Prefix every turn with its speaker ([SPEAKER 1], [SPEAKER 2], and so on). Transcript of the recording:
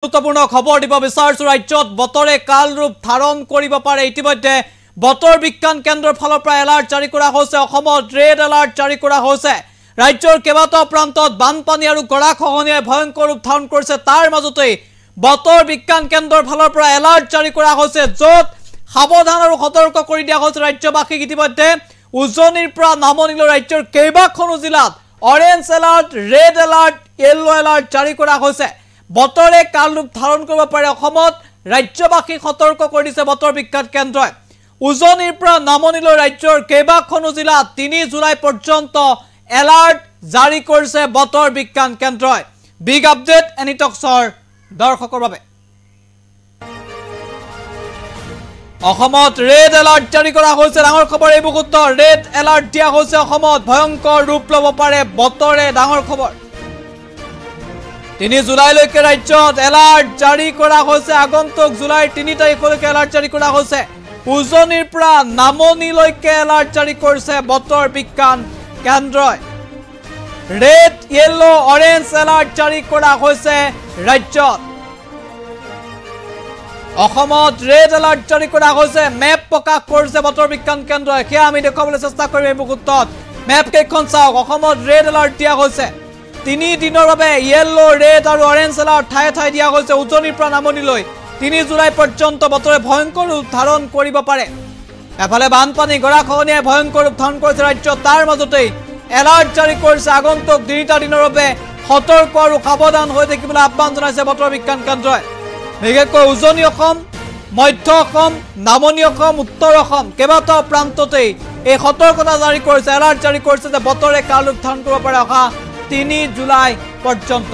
[SPEAKER 1] গুৰুত্বপূৰ্ণ খবৰ দিব বিচাৰিছো ৰাজ্যত বতৰে কাল ৰূপ ধাৰণ কৰিব পাৰে ইতিমধ্যে বতৰ বিজ্ঞান কেন্দ্ৰৰ ফালৰ পৰা এলাৰ্ট জাৰি কৰা হৈছে অসমত ৰেড এলাৰ্ট জাৰি কৰা হৈছে ৰাজ্যৰ কেবাটাও প্ৰান্তত বানপানী আৰু গৰাখহনীয়াই ভয়ংকৰ ৰূপ ধাৰণ কৰিছে তাৰ মাজতে বতৰ বিজ্ঞান কেন্দ্ৰৰ ফালৰ পৰা এলাৰ্ট জাৰি কৰা হৈছে যত সাৱধান আৰু সতৰ্ক কৰি দিয়া হৈছে ৰাজ্যবাসীক ইতিমধ্যে উজনিৰ পৰা নামনিলৈ ৰাজ্যৰ কেইবাখনো জিলাত orange alert red alert yellow alert জাৰি কৰা হৈছে বতৰে কাল ৰূপ ধাৰণ কৰিব পাৰে অসমত ৰাজ্যবাসী সতৰ্ক কৰি দিছে বতৰ বিজ্ঞান কেন্দ্ৰই উজনিৰ পৰা নামনিলৈ ৰাজ্যৰ কেইবাখনো জিলাত ৩ জুলাই পৰ্যন্ত এলাৰ্ট জাৰি কৰিছে বতৰ বিজ্ঞান কেন্দ্ৰই বিগ আপডেট এনিটক্সৰ দৰ্শকৰ বাবে অসমত ৰেড এলাৰ্ট জাৰি কৰা হৈছে ডাঙৰ খবৰ এই মুহূৰ্তত ৰেড এলাৰ্ট দিয়া হৈছে অসমত ভয়ংকৰ ৰূপ ল'ব পাৰে বতৰে ডাঙৰ খবৰ ৩ জুলাইলৈকে ৰাজ্যত এলাৰ্ট জাৰি কৰা হৈছে আগন্তুক জুলাইৰ ৩ তাৰিখলৈকে এলাৰ্ট জাৰি কৰা হৈছে উজনিৰ পৰা নামনিলৈকে এলাৰ্ট জাৰি কৰিছে বতৰ বিজ্ঞান কেন্দ্ৰই ৰেড ইয়েলো অৰেঞ্জ এলাৰ্ট জাৰি কৰা হৈছে ৰাজ্যত অসমত ৰেড এলাৰ্ট জাৰি কৰা হৈছে মেপ প্ৰকাশ কৰিছে বতৰ বিজ্ঞান কেন্দ্ৰই সেয়া আমি দেখুৱাবলৈ চেষ্টা কৰিম এই মুহূৰ্তত মেপ কেইখন চাওক অসমত ৰেড এলাৰ্ট দিয়া হৈছে ৩ দিনৰ বাবে ইয়েলো ৰেড আৰু অৰেঞ্জ এলাৰ্ট ঠায়ে ঠায়ে দিয়া হৈছে উজনিৰ পৰা নামনিলৈ ৩ জুলাই পৰ্যন্ত বতৰে ভয়ংকৰ ৰূপ ধাৰণ কৰিব পাৰে এফালে বানপানী গৰাখহনীয়াই ভয়ংকৰ ৰূপ ধাৰণ কৰিছে ৰাজ্যত তাৰ মাজতেই এলাৰ্ট জাৰি কৰিছে আগন্তুক ৩টা দিনৰ বাবে সতৰ্ক আৰু সাৱধান হৈ থাকিবলৈ আহ্বান জনাইছে বতৰ বিজ্ঞান কেন্দ্ৰই বিশেষকৈ উজনি অসম মধ্য অসম নামনি অসম উত্তৰ অসম কেইবাটাও প্ৰান্ততেই এই সতৰ্কতা জাৰি কৰিছে এলাৰ্ট জাৰি কৰিছে যে বতৰে কাল ৰূপ ধাৰণ কৰিব পাৰে অহা ৩ জুলাই পৰ্যন্ত